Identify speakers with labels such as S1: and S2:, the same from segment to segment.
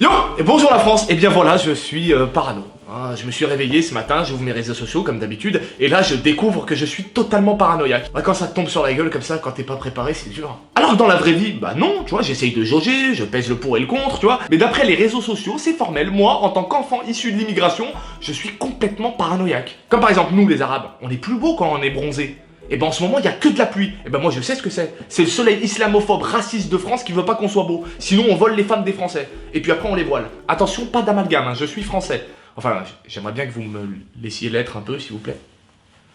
S1: Yo et bonjour la France. Et bien voilà, je suis parano. Je me suis réveillé ce matin, j'ouvre mes réseaux sociaux comme d'habitude, et là je découvre que je suis totalement paranoïaque. Quand ça te tombe sur la gueule comme ça, quand t'es pas préparé, c'est dur. Alors que dans la vraie vie, bah non, tu vois, j'essaye de jauger, je pèse le pour et le contre, tu vois. Mais d'après les réseaux sociaux, c'est formel, moi, en tant qu'enfant issu de l'immigration, je suis complètement paranoïaque. Comme par exemple nous les Arabes, on est plus beau quand on est bronzé. Et ben en ce moment il y a que de la pluie. Et ben moi je sais ce que c'est. C'est le soleil islamophobe raciste de France qui veut pas qu'on soit beau. Sinon on vole les femmes des Français. Et puis après on les voile. Attention, pas d'amalgame, hein, je suis français. Enfin, j'aimerais bien que vous me laissiez l'être un peu s'il vous plaît.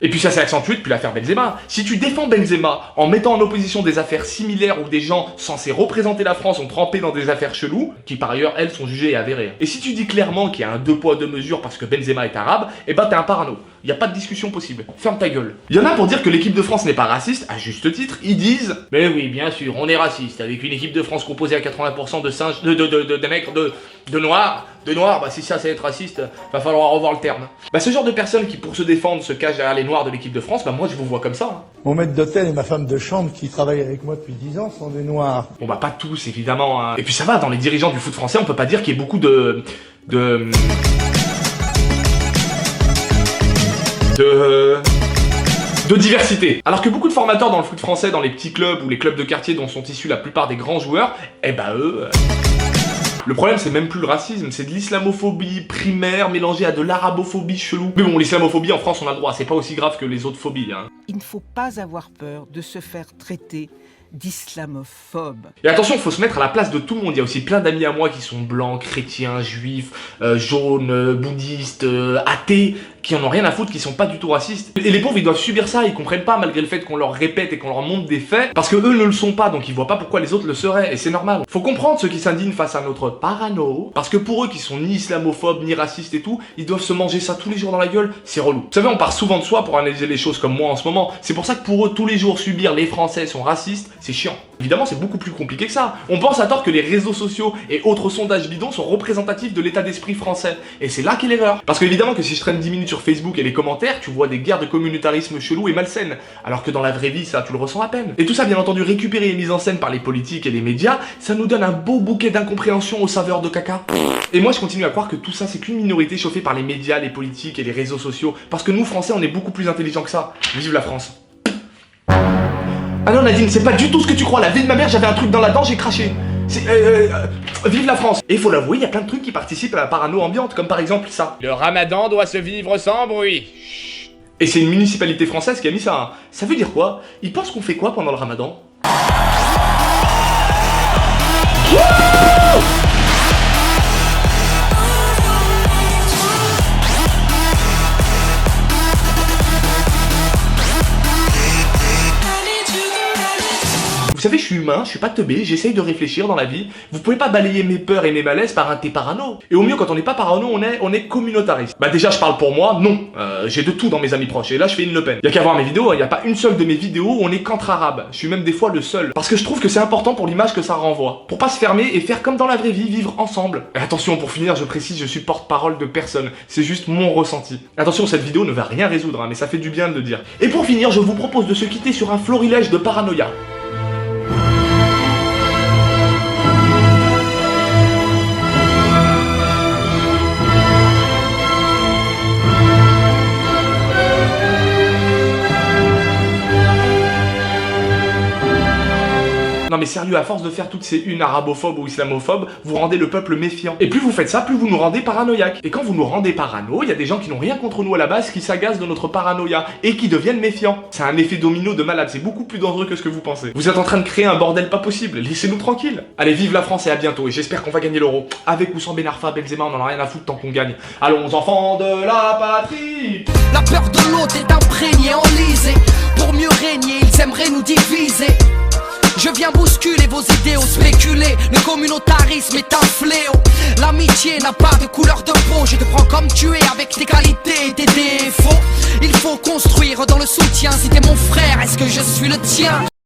S1: Et puis ça s'est accentué depuis l'affaire Benzema. Si tu défends Benzema en mettant en opposition des affaires similaires où des gens censés représenter la France ont trempé dans des affaires cheloues, qui par ailleurs elles sont jugées et avérées. Et si tu dis clairement qu'il y a un 2 poids 2 mesures parce que Benzema est arabe, et ben t'es un parano. Y a pas de discussion possible. Ferme ta gueule. Y en a pour dire que l'équipe de France n'est pas raciste, à juste titre, ils disent « Mais oui, bien sûr, on est raciste, avec une équipe de France composée à 80% de singes, de nègres, de noirs, bah si ça c'est être raciste, va falloir revoir le terme. » Bah ce genre de personnes qui pour se défendre se cachent derrière les noirs de l'équipe de France, bah moi je vous vois comme ça. Hein.
S2: Mon maître d'hôtel et ma femme de chambre qui travaillent avec moi depuis 10 ans sont des noirs.
S1: Bon bah pas tous évidemment, hein. Et puis ça va, dans les dirigeants du foot français, on peut pas dire qu'il y ait beaucoup de diversité. Alors que beaucoup de formateurs dans le foot français, dans les petits clubs ou les clubs de quartier dont sont issus la plupart des grands joueurs, eh bah eux... Le problème c'est même plus le racisme, c'est de l'islamophobie primaire mélangée à de l'arabophobie chelou. Mais bon, l'islamophobie en France on a le droit, c'est pas aussi grave que les autres phobies. Hein.
S3: Il ne faut pas avoir peur de se faire traiter d'islamophobe.
S1: Et attention, il faut se mettre à la place de tout le monde. Il y a aussi plein d'amis à moi qui sont blancs, chrétiens, juifs, jaunes, bouddhistes, athées, qui en ont rien à foutre, qui sont pas du tout racistes. Et les pauvres, ils doivent subir ça, ils comprennent pas malgré le fait qu'on leur répète et qu'on leur montre des faits, parce que eux ne le sont pas, donc ils voient pas pourquoi les autres le seraient, et c'est normal. Faut comprendre ceux qui s'indignent face à notre parano, parce que pour eux qui sont ni islamophobes, ni racistes et tout, ils doivent se manger ça tous les jours dans la gueule, c'est relou. Vous savez, on part souvent de soi pour analyser les choses comme moi en ce moment, c'est pour ça que pour eux, tous les jours, subir les Français sont racistes, c'est chiant. Évidemment, c'est beaucoup plus compliqué que ça. On pense à tort que les réseaux sociaux et autres sondages bidons sont représentatifs de l'état d'esprit français. Et c'est là qu'est l'erreur. Parce que évidemment que si je traîne 10 minutes sur Facebook et les commentaires, tu vois des guerres de communautarisme chelou et malsaines. Alors que dans la vraie vie, ça, tu le ressens à peine. Et tout ça, bien entendu, récupéré et mis en scène par les politiques et les médias, ça nous donne un beau bouquet d'incompréhension aux saveurs de caca. Et moi, je continue à croire que tout ça, c'est qu'une minorité chauffée par les médias, les politiques et les réseaux sociaux. Parce que nous, Français, on est beaucoup plus intelligents que ça. Vive la France. Ah non Nadine, c'est pas du tout ce que tu crois, la vie de ma mère, j'avais un truc dans la dent, j'ai craché. C'est vive la France. Et il faut l'avouer, il y a plein de trucs qui participent à la parano ambiante, comme par exemple ça.
S4: Le ramadan doit se vivre sans bruit.
S1: Et c'est une municipalité française qui a mis ça. Hein. Ça veut dire quoi? Ils pensent qu'on fait quoi pendant le ramadan? Vous savez, je suis humain, je suis pas teubé, j'essaye de réfléchir dans la vie. Vous pouvez pas balayer mes peurs et mes malaises par un t'es parano. Et au mieux, quand on n'est pas parano, on est communautariste. Bah déjà, je parle pour moi, non. J'ai de tout dans mes amis proches. Et là, je fais une Le Pen. Y a qu'à voir mes vidéos, y a pas une seule de mes vidéos où on est qu'entre arabes. Je suis même des fois le seul. Parce que je trouve que c'est important pour l'image que ça renvoie. Pour pas se fermer et faire comme dans la vraie vie, vivre ensemble. Et attention, pour finir, je précise, je suis porte-parole de personne. C'est juste mon ressenti. Attention, cette vidéo ne va rien résoudre, hein, mais ça fait du bien de le dire. Et pour finir, je vous propose de se quitter sur un florilège de paranoïa. Non mais sérieux, à force de faire toutes ces unes arabophobes ou islamophobes, vous rendez le peuple méfiant. Et plus vous faites ça, plus vous nous rendez paranoïaques. Et quand vous nous rendez parano, il y a des gens qui n'ont rien contre nous à la base qui s'agacent de notre paranoïa et qui deviennent méfiants. C'est un effet domino de malade, c'est beaucoup plus dangereux que ce que vous pensez. Vous êtes en train de créer un bordel pas possible, laissez-nous tranquilles. Allez, vive la France et à bientôt, et j'espère qu'on va gagner l'euro. Avec ou sans Ben Arfa, Benzema, on en a rien à foutre tant qu'on gagne. Allons enfants de la patrie.
S5: La peur de l'autre est imprégnée, enlisée. Pour mieux régner, ils aimeraient nous diviser. Je viens bousculer vos idéaux, spéculer. Le communautarisme est un fléau. L'amitié n'a pas de couleur de peau. Je te prends comme tu es avec tes qualités et tes défauts. Il faut construire dans le soutien. Si t'es mon frère, est-ce que je suis le tien?